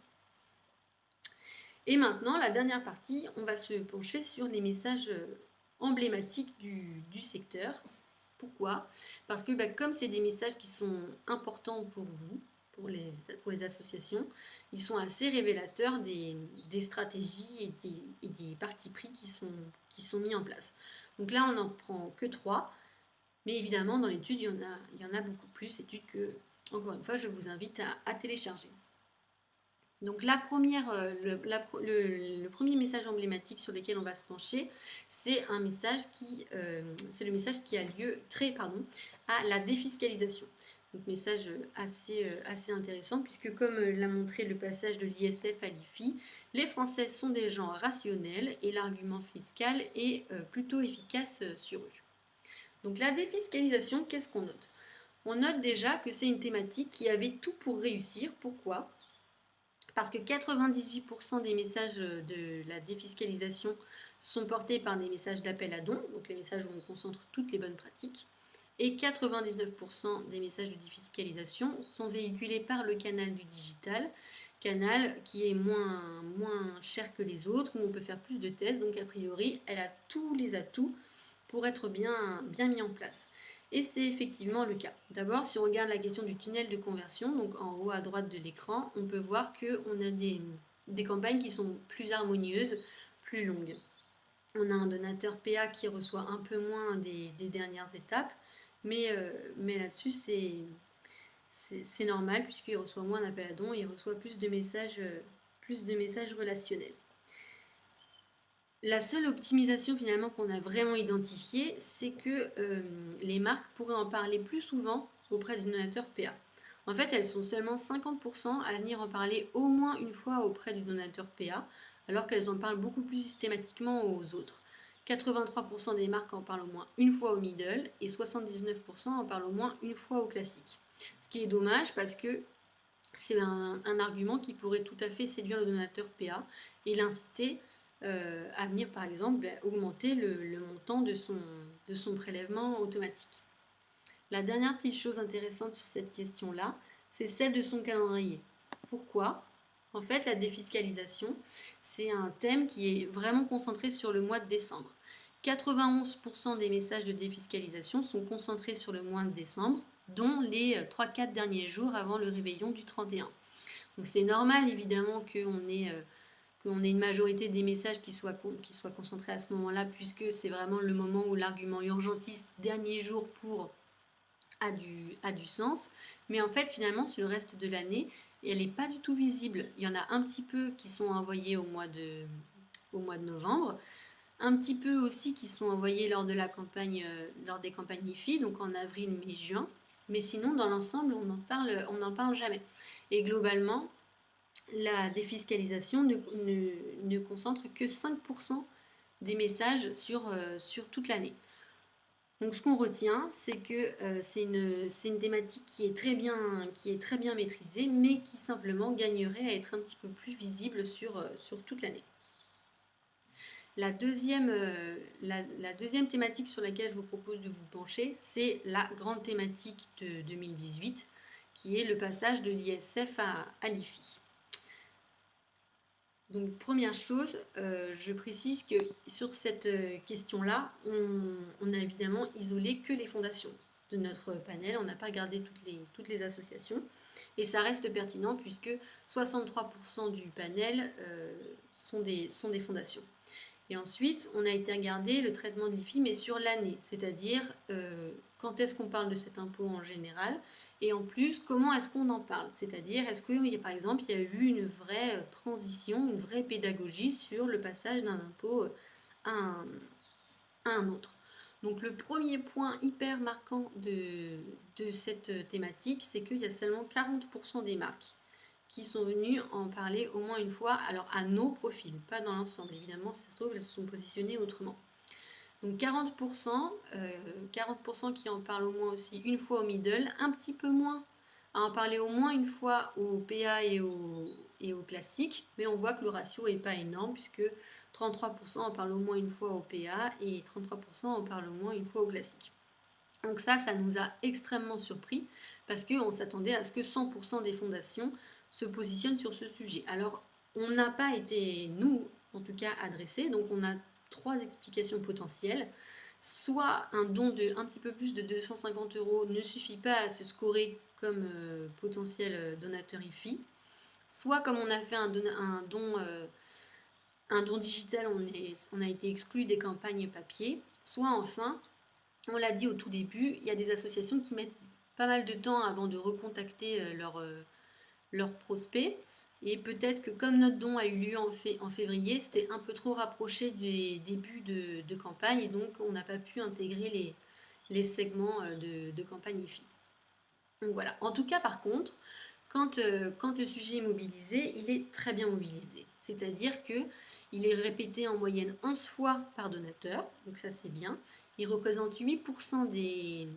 Et maintenant, la dernière partie, on va se pencher sur les messages emblématiques du secteur. Pourquoi? Parce que comme c'est des messages qui sont importants pour vous, pour les associations, ils sont assez révélateurs des stratégies et des partis pris qui sont mis en place. Donc là, on n'en prend que 3, mais évidemment, dans l'étude, il y en a beaucoup plus, études que, encore une fois, je vous invite à télécharger. Donc le premier message emblématique sur lequel on va se pencher, c'est le message qui a trait à la défiscalisation. Donc message assez intéressant, puisque comme l'a montré le passage de l'ISF à l'IFI, les Français sont des gens rationnels et l'argument fiscal est plutôt efficace sur eux. Donc la défiscalisation, qu'est-ce qu'on note? On note déjà que c'est une thématique qui avait tout pour réussir. Pourquoi? Parce que 98% des messages de la défiscalisation sont portés par des messages d'appel à dons, donc les messages où on concentre toutes les bonnes pratiques, et 99% des messages de défiscalisation sont véhiculés par le canal du digital, canal qui est moins cher que les autres, où on peut faire plus de tests, donc a priori, elle a tous les atouts pour être bien mis en place. Et c'est effectivement le cas. D'abord, si on regarde la question du tunnel de conversion, donc en haut à droite de l'écran, on peut voir qu'on a des campagnes qui sont plus harmonieuses, plus longues. On a un donateur PA qui reçoit un peu moins des dernières étapes, mais là-dessus, c'est normal puisqu'il reçoit moins d'appels à dons et il reçoit plus de messages relationnels. La seule optimisation finalement qu'on a vraiment identifiée, c'est que les marques pourraient en parler plus souvent auprès du donateur PA. En fait, elles sont seulement 50% à venir en parler au moins une fois auprès du donateur PA, alors qu'elles en parlent beaucoup plus systématiquement aux autres. 83% des marques en parlent au moins une fois au middle et 79% en parlent au moins une fois au classique. Ce qui est dommage parce que c'est un argument qui pourrait tout à fait séduire le donateur PA et l'inciter à venir par exemple augmenter le montant de son prélèvement automatique. La dernière petite chose intéressante sur cette question-là, c'est celle de son calendrier. Pourquoi? En fait, la défiscalisation, c'est un thème qui est vraiment concentré sur le mois de décembre. 91% des messages de défiscalisation sont concentrés sur le mois de décembre, dont les 3-4 derniers jours avant le réveillon du 31. Donc c'est normal évidemment qu'on ait une majorité des messages qui soient concentrés à ce moment-là, puisque c'est vraiment le moment où l'argument urgentiste dernier jour a du sens. Mais en fait, finalement, sur le reste de l'année, elle n'est pas du tout visible. Il y en a un petit peu qui sont envoyés au mois de novembre, un petit peu aussi qui sont envoyés lors des campagnes IFI, donc en avril, mai, juin. mais sinon dans l'ensemble on n'en parle jamais. Et globalement, la défiscalisation ne concentre que 5% des messages sur toute l'année. Donc ce qu'on retient, c'est que c'est une thématique qui est très bien maîtrisée, mais qui simplement gagnerait à être un petit peu plus visible sur toute l'année. La deuxième thématique sur laquelle je vous propose de vous pencher, c'est la grande thématique de 2018, qui est le passage de l'ISF à l'IFI. Donc première chose, je précise que sur cette question-là, on a évidemment isolé que les fondations de notre panel, on n'a pas gardé toutes les associations, et ça reste pertinent puisque 63% du panel sont des fondations. Et ensuite, on a été regarder le traitement de l'IFI, mais sur l'année, c'est-à-dire quand est-ce qu'on parle de cet impôt en général, et en plus, comment est-ce qu'on en parle, c'est-à-dire est-ce que, par exemple, il y a eu une vraie transition, une vraie pédagogie sur le passage d'un impôt à un autre. Donc le premier point hyper marquant de cette thématique, c'est qu'il y a seulement 40% des marques qui sont venus en parler au moins une fois, alors à nos profils, pas dans l'ensemble. Évidemment, si ça se trouve, elles se sont positionnées autrement. Donc 40%, 40% qui en parlent au moins aussi une fois au middle, un petit peu moins à en parler au moins une fois au PA et au classique, mais on voit que le ratio n'est pas énorme puisque 33% en parlent au moins une fois au PA et 33% en parlent au moins une fois au classique. Donc ça nous a extrêmement surpris parce qu'on s'attendait à ce que 100% des fondations se positionnent sur ce sujet. Alors, on n'a pas été, nous, en tout cas, adressés, donc on a 3 explications potentielles. Soit un don de un petit peu plus de 250 € ne suffit pas à se scorer comme potentiel donateur IFI, soit comme on a fait un don digital, on a été exclu des campagnes papier, soit enfin, on l'a dit au tout début, il y a des associations qui mettent pas mal de temps avant de recontacter leurs prospects. Et peut-être que comme notre don a eu lieu en février, c'était un peu trop rapproché des débuts de campagne et donc on n'a pas pu intégrer les segments de campagne IFI. Donc voilà. En tout cas, par contre, quand le sujet est mobilisé, il est très bien mobilisé. C'est-à-dire qu'il est répété en moyenne 11 fois par donateur, donc ça c'est bien. Il représente 8% des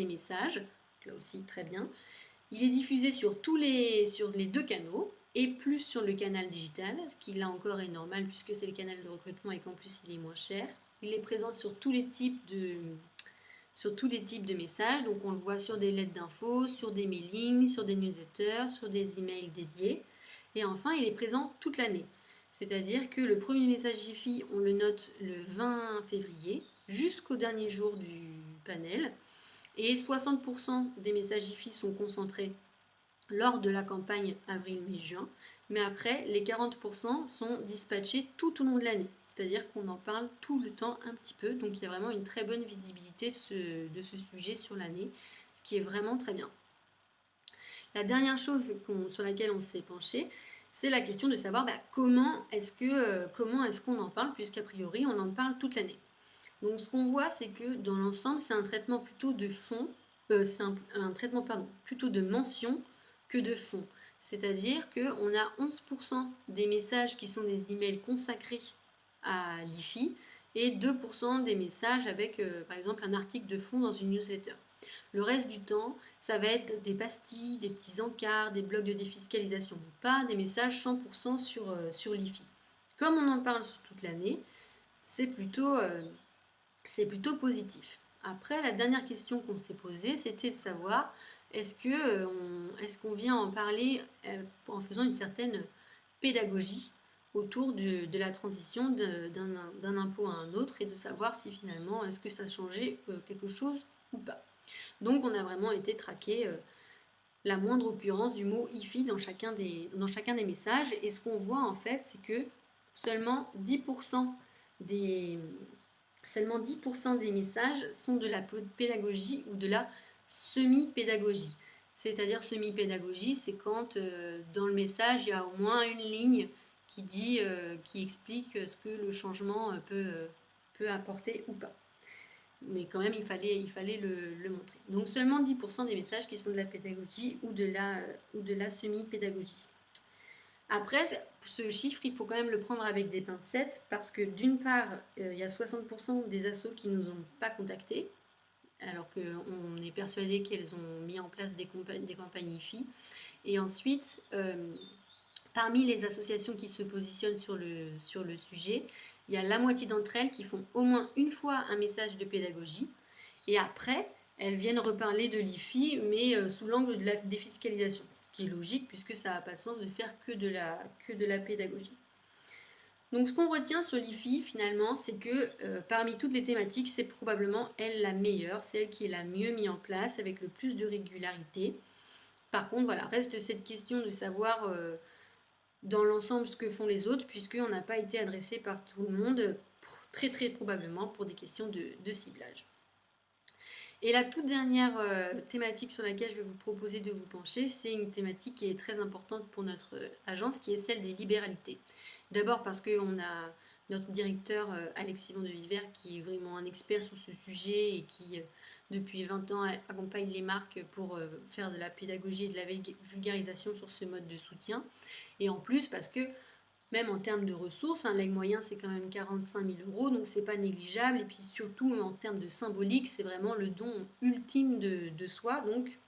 messages, donc là aussi très bien. Il est diffusé sur les 2 canaux et plus sur le canal digital, ce qui là encore est normal puisque c'est le canal de recrutement et qu'en plus il est moins cher. Il est présent sur tous les types de messages, donc on le voit sur des lettres d'infos, sur des mailings, sur des newsletters, sur des emails dédiés. Et enfin, il est présent toute l'année. C'est-à-dire que le premier message IFI, on le note le 20 février jusqu'au dernier jour du panel. Et 60% des messages IFI sont concentrés lors de la campagne avril, mai, juin. Mais après, les 40% sont dispatchés tout au long de l'année. C'est-à-dire qu'on en parle tout le temps un petit peu. Donc il y a vraiment une très bonne visibilité de ce sujet sur l'année, ce qui est vraiment très bien. La dernière chose sur laquelle on s'est penché, c'est la question de savoir comment est-ce qu'on en parle, puisqu'a priori on en parle toute l'année. Donc ce qu'on voit, c'est que dans l'ensemble, c'est un traitement plutôt de fond, c'est un traitement plutôt de mention que de fond. C'est-à-dire qu'on a 11% des messages qui sont des emails consacrés à l'IFI et 2% des messages avec par exemple un article de fond dans une newsletter. Le reste du temps, ça va être des pastilles, des petits encarts, des blogs de défiscalisation, mais pas des messages 100% sur l'IFI. Comme on en parle sur toute l'année, c'est plutôt positif. Après, la dernière question qu'on s'est posée, c'était de savoir est-ce qu'on vient en parler en faisant une certaine pédagogie autour de la transition d'un impôt à un autre et de savoir si finalement est-ce que ça changeait quelque chose ou pas. Donc on a vraiment été traquer la moindre occurrence du mot IFI dans chacun des messages, et ce qu'on voit en fait, c'est que seulement 10% des messages sont de la pédagogie ou de la semi-pédagogie. C'est-à-dire semi-pédagogie, c'est quand dans le message, il y a au moins une ligne qui explique ce que le changement peut apporter ou pas. mais quand même, il fallait le montrer. Donc seulement 10% des messages qui sont de la pédagogie ou de la semi-pédagogie. Après, ce chiffre, il faut quand même le prendre avec des pincettes parce que d'une part, il y a 60% des assos qui ne nous ont pas contactés, alors qu'on est persuadé qu'elles ont mis en place des campagnes IFI. Et ensuite, parmi les associations qui se positionnent sur le sujet, il y a la moitié d'entre elles qui font au moins une fois un message de pédagogie. Et après, elles viennent reparler de l'IFI, mais sous l'angle de la défiscalisation. Ce qui est logique, puisque ça n'a pas de sens de faire que de la pédagogie. Donc ce qu'on retient sur l'IFI, finalement, c'est que parmi toutes les thématiques, c'est probablement elle la meilleure, c'est elle qui est la mieux mise en place, avec le plus de régularité. Par contre, voilà, reste cette question de savoir dans l'ensemble ce que font les autres, puisqu'on n'a pas été adressé par tout le monde, très très probablement pour des questions de ciblage. Et la toute dernière thématique sur laquelle je vais vous proposer de vous pencher, c'est une thématique qui est très importante pour notre agence, qui est celle des libéralités. D'abord parce qu'on a notre directeur Alexis Vandeviver, qui est vraiment un expert sur ce sujet et qui, depuis 20 ans, accompagne les marques pour faire de la pédagogie et de la vulgarisation sur ce mode de soutien. Et en plus parce que même en termes de ressources, un leg moyen c'est quand même 45 000 €, donc c'est pas négligeable. Et puis surtout en termes de symbolique, c'est vraiment le don ultime de soi, donc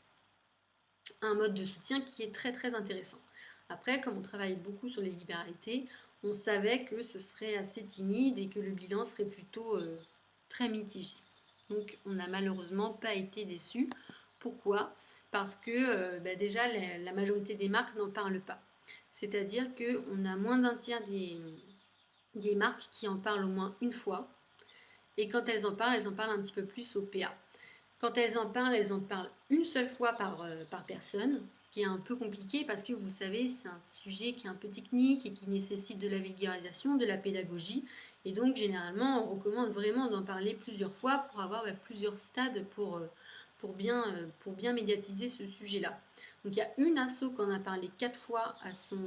un mode de soutien qui est très très intéressant. Après, comme on travaille beaucoup sur les libéralités, on savait que ce serait assez timide et que le bilan serait plutôt très mitigé. Donc on n'a malheureusement pas été déçus. Pourquoi ? Parce que déjà la majorité des marques n'en parlent pas. C'est-à-dire qu'on a moins d'un tiers des marques qui en parlent au moins une fois. Et quand elles en parlent un petit peu plus au PA. Quand elles en parlent une seule fois par personne, ce qui est un peu compliqué parce que vous savez, c'est un sujet qui est un peu technique et qui nécessite de la vulgarisation, de la pédagogie. Et donc, généralement, on recommande vraiment d'en parler plusieurs fois pour avoir plusieurs stades pour bien médiatiser ce sujet-là. Donc, il y a une asso qui en a parlé 4 fois à son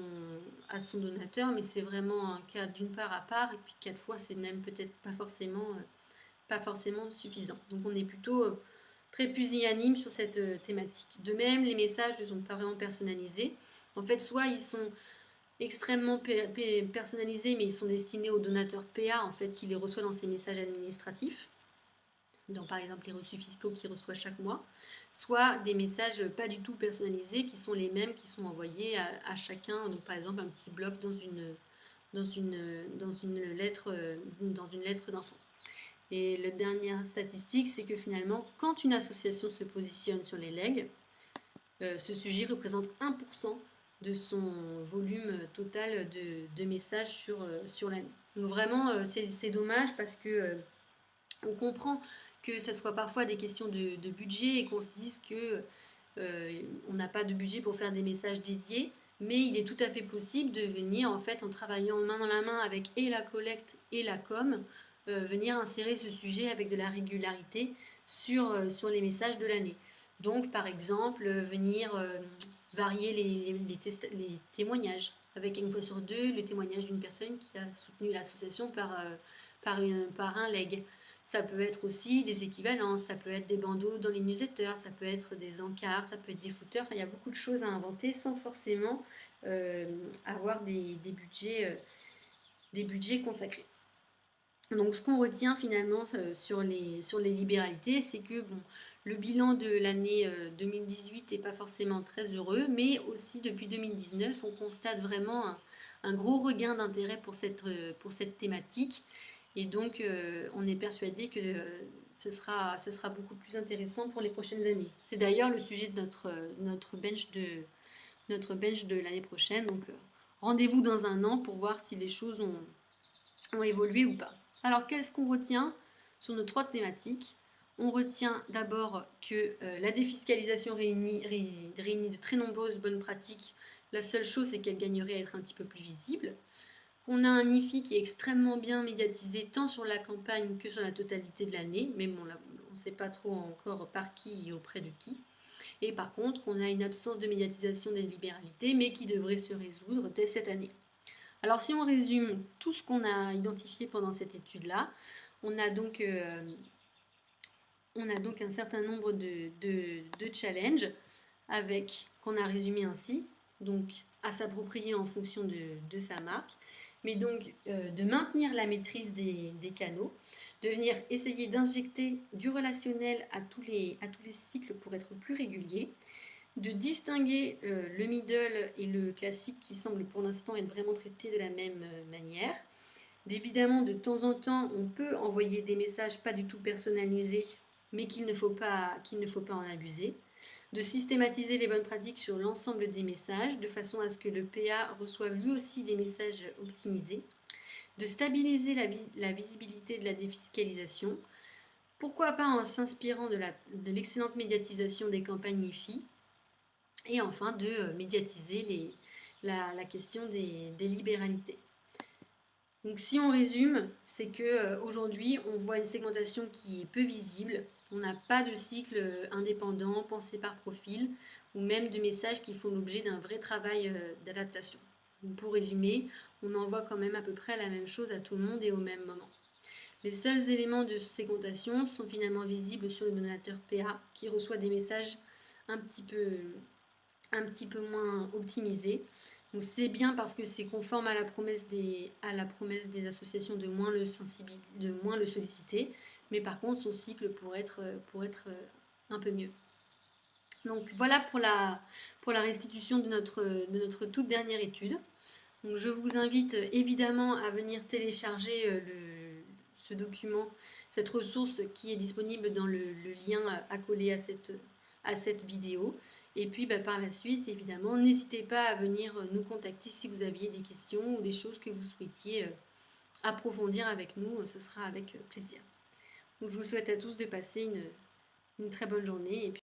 donateur, mais c'est vraiment un cas d'une part à part. Et puis 4 fois, c'est même peut-être pas forcément suffisant. Donc, on est plutôt très pusillanime sur cette thématique. De même, les messages ne sont pas vraiment personnalisés. En fait, soit ils sont extrêmement personnalisés, mais ils sont destinés aux donateurs PA, en fait, qui les reçoit dans ses messages administratifs, dans par exemple les reçus fiscaux qu'il reçoit chaque mois, soit des messages pas du tout personnalisés, qui sont les mêmes, qui sont envoyés à chacun, donc par exemple un petit bloc dans une lettre d'enfant. Et la dernière statistique, c'est que finalement, quand une association se positionne sur les legs, ce sujet représente 1% de son volume total de messages sur l'année. Donc vraiment, c'est dommage parce que on comprend que ce soit parfois des questions de budget et qu'on se dise que on n'a pas de budget pour faire des messages dédiés, mais il est tout à fait possible de venir, en fait, en travaillant main dans la main avec et la collecte et la com, venir insérer ce sujet avec de la régularité sur les messages de l'année. Donc, par exemple, venir varier les témoignages, avec une fois sur deux le témoignage d'une personne qui a soutenu l'association par un leg. Ça peut être aussi des équivalences, ça peut être des bandeaux dans les newsletters, ça peut être des encarts, ça peut être des footers. Enfin, il y a beaucoup de choses à inventer sans forcément avoir des budgets consacrés. Donc ce qu'on retient finalement sur les libéralités, c'est que le bilan de l'année 2018 n'est pas forcément très heureux, mais aussi depuis 2019, on constate vraiment un gros regain d'intérêt pour cette thématique. Et donc on est persuadé que ce sera beaucoup plus intéressant pour les prochaines années. C'est d'ailleurs le sujet de notre bench de l'année prochaine. Donc rendez-vous dans un an pour voir si les choses ont évolué ou pas. Alors, qu'est-ce qu'on retient sur nos 3 thématiques ? On retient d'abord que la défiscalisation réunit de très nombreuses bonnes pratiques. La seule chose, c'est qu'elle gagnerait à être un petit peu plus visible. On a un IFI qui est extrêmement bien médiatisé, tant sur la campagne que sur la totalité de l'année, mais bon, là, on ne sait pas trop encore par qui et auprès de qui. Et par contre, on a une absence de médiatisation des libéralités, mais qui devrait se résoudre dès cette année. Alors si on résume tout ce qu'on a identifié pendant cette étude-là, on a donc on a donc un certain nombre de challenges qu'on a résumé ainsi, donc à s'approprier en fonction de sa marque, mais donc de maintenir la maîtrise des canaux, de venir essayer d'injecter du relationnel à tous les cycles pour être plus régulier, de distinguer le middle et le classique qui semblent pour l'instant être vraiment traités de la même manière. Évidemment, de temps en temps, on peut envoyer des messages pas du tout personnalisés, mais qu'il ne faut pas en abuser. De systématiser les bonnes pratiques sur l'ensemble des messages, de façon à ce que le PA reçoive lui aussi des messages optimisés. De stabiliser la visibilité de la défiscalisation. Pourquoi pas en s'inspirant de l'excellente médiatisation des campagnes IFI. Et enfin, de médiatiser la question des libéralités. Donc si on résume, c'est qu'aujourd'hui, on voit une segmentation qui est peu visible. On n'a pas de cycle indépendant, pensé par profil, ou même de messages qui font l'objet d'un vrai travail d'adaptation. Donc pour résumer, on envoie quand même à peu près la même chose à tout le monde et au même moment. Les seuls éléments de segmentation sont finalement visibles sur le donateur PA, qui reçoit des messages un petit peu moins optimisés. Donc c'est bien parce que c'est conforme à la promesse des associations de moins le solliciter, mais par contre son cycle pourrait être un peu mieux. Donc voilà pour la restitution de notre toute dernière étude. Donc je vous invite évidemment à venir télécharger ce document, cette ressource qui est disponible dans le lien accolé à cette vidéo. Et puis par la suite, évidemment, n'hésitez pas à venir nous contacter si vous aviez des questions ou des choses que vous souhaitiez approfondir avec nous. Ce sera avec plaisir. Donc je vous souhaite à tous de passer une très bonne journée. Et puis